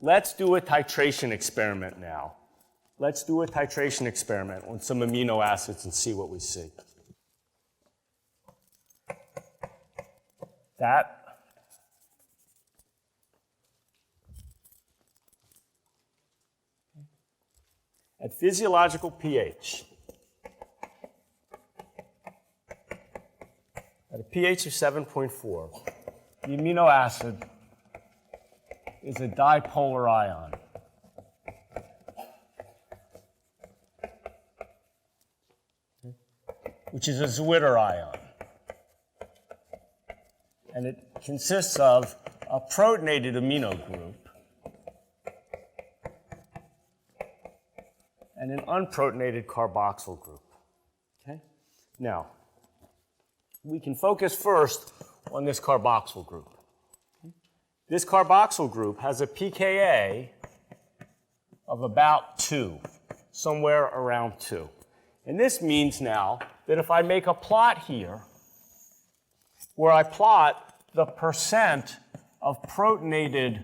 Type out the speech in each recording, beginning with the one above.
Let's do a titration experiment now. Let's do a titration experiment on some amino acids and see what we see. That at physiological pH, at a pH of 7.4, the amino acid is a dipolar ion. Which is a Zwitter ion. And it consists of a protonated amino group and an unprotonated carboxyl group. Okay? Now, we can focus first on this carboxyl group. This carboxyl group has a pKa of about 2, somewhere around 2. And this means now that if I make a plot here where I plot the percent of protonated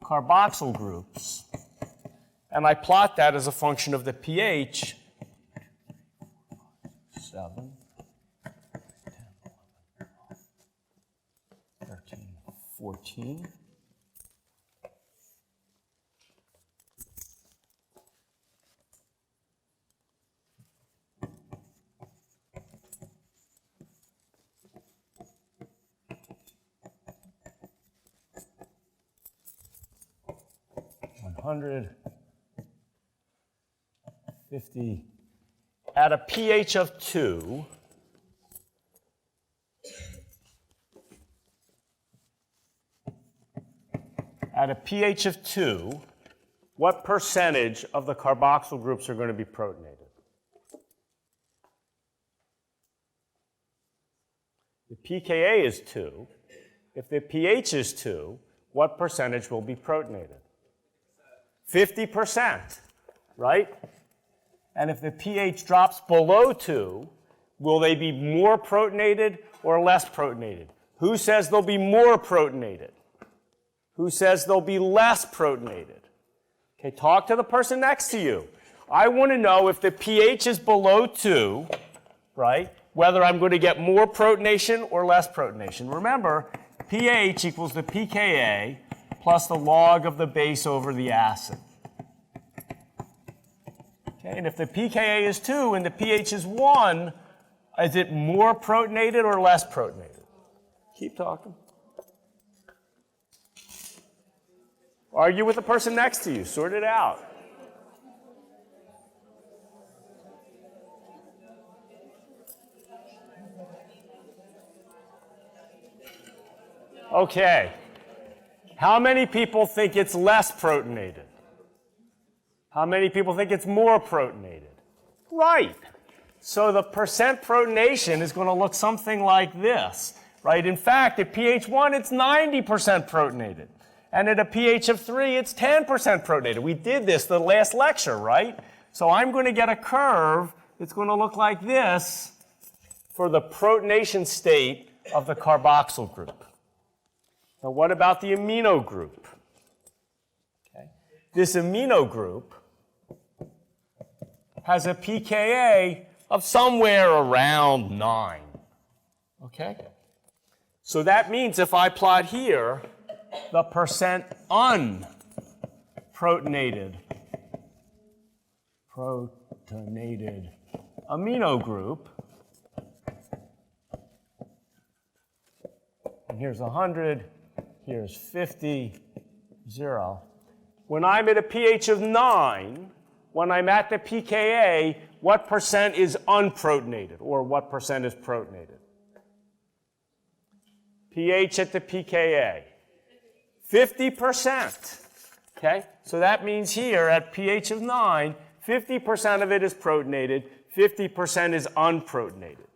carboxyl groups, and I plot that as a function of the pH, 7, 10, 11, 13, 14. $150 at a pH of 2, at a pH of 2, what percentage of the carboxyl groups are going to be protonated? The pKa is 2. If the pH is 2, what percentage will be protonated? 50%, right? And if the pH drops below 2, will they be more protonated or less protonated? Who says they'll be more protonated? Who says they'll be less protonated? Okay, talk to the person next to you. I want to know if the pH is below 2, right, whether I'm going to get more protonation or less protonation. Remember, pH equals the pKa plus the log of the base over the acid. Okay, and if the pKa is 2 and the pH is 1, is it more protonated or less protonated? Keep talking. Argue with the person next to you. Sort it out. Okay. How many people think it's less protonated? How many people think it's more protonated? Right. So the percent protonation is going to look something like this, right? In fact, at pH 1, it's 90% protonated. And at a pH of 3, it's 10% protonated. We did this the last lecture, right? So I'm going to get a curve that's going to look like this for the protonation state of the carboxyl group. Now, what about the amino group? Okay. This amino group has a pKa of somewhere around 9. Okay? So that means if I plot here the percent unprotonated amino group, and here's 100, here's 50, 0. When I'm at a pH of 9, when I'm at the pKa, what percent is unprotonated, or what percent is protonated? pH at the pKa. 50%. Okay? So that means here at pH of 9, 50% of it is protonated, 50% is unprotonated.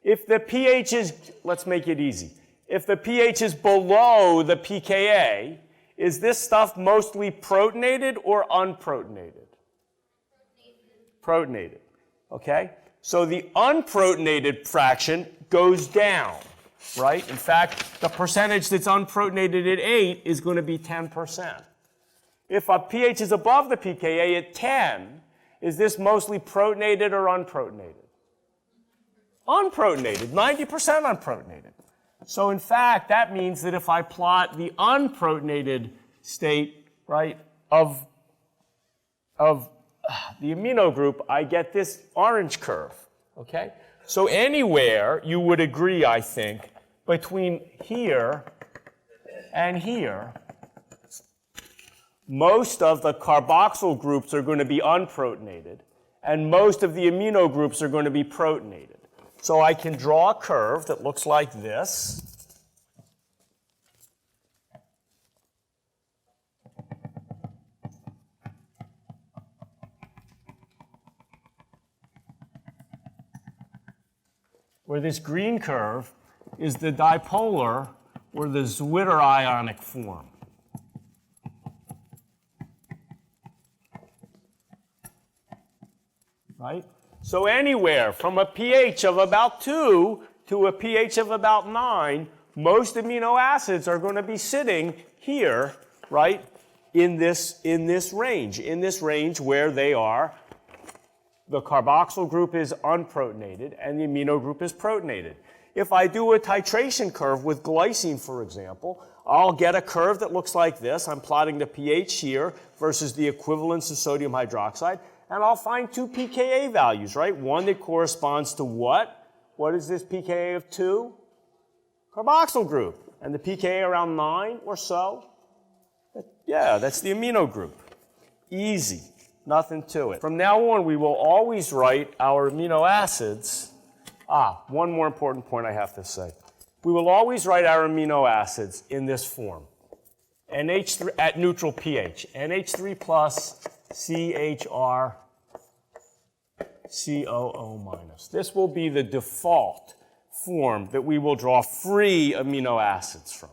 If the pH is, let's make it easy. If the pH is below the pKa, is this stuff mostly protonated or unprotonated? Protonated. Okay? So the unprotonated fraction goes down. right? In fact, the percentage that's unprotonated at 8 is going to be 10%. If a pH is above the pKa at 10, is this mostly protonated or unprotonated? Unprotonated, 90% unprotonated. So in fact, that means that if I plot the unprotonated state, right, of the amino group, I get this orange curve, okay? So anywhere you would agree, I think, between here and here, most of the carboxyl groups are going to be unprotonated, and most of the amino groups are going to be protonated. So I can draw a curve that looks like this. Where this green curve is the dipolar or the Zwitter ionic form. Right? So anywhere from a pH of about 2 to a pH of about 9, most amino acids are going to be sitting here, right, in this range where they are, the carboxyl group is unprotonated and the amino group is protonated. If I do a titration curve with glycine, for example, I'll get a curve that looks like this. I'm plotting the pH here versus the equivalence of sodium hydroxide. And I'll find 2 pKa values, right? One that corresponds to what? What is this pKa of 2? Carboxyl group. And the pKa around 9 or so? Yeah, that's the amino group. Easy. Nothing to it. From now on, we will always write our amino acids. One more important point I have to say. We will always write our amino acids in this form. NH3 at neutral pH. NH3 plus CHR COO minus. This will be the default form that we will draw free amino acids from.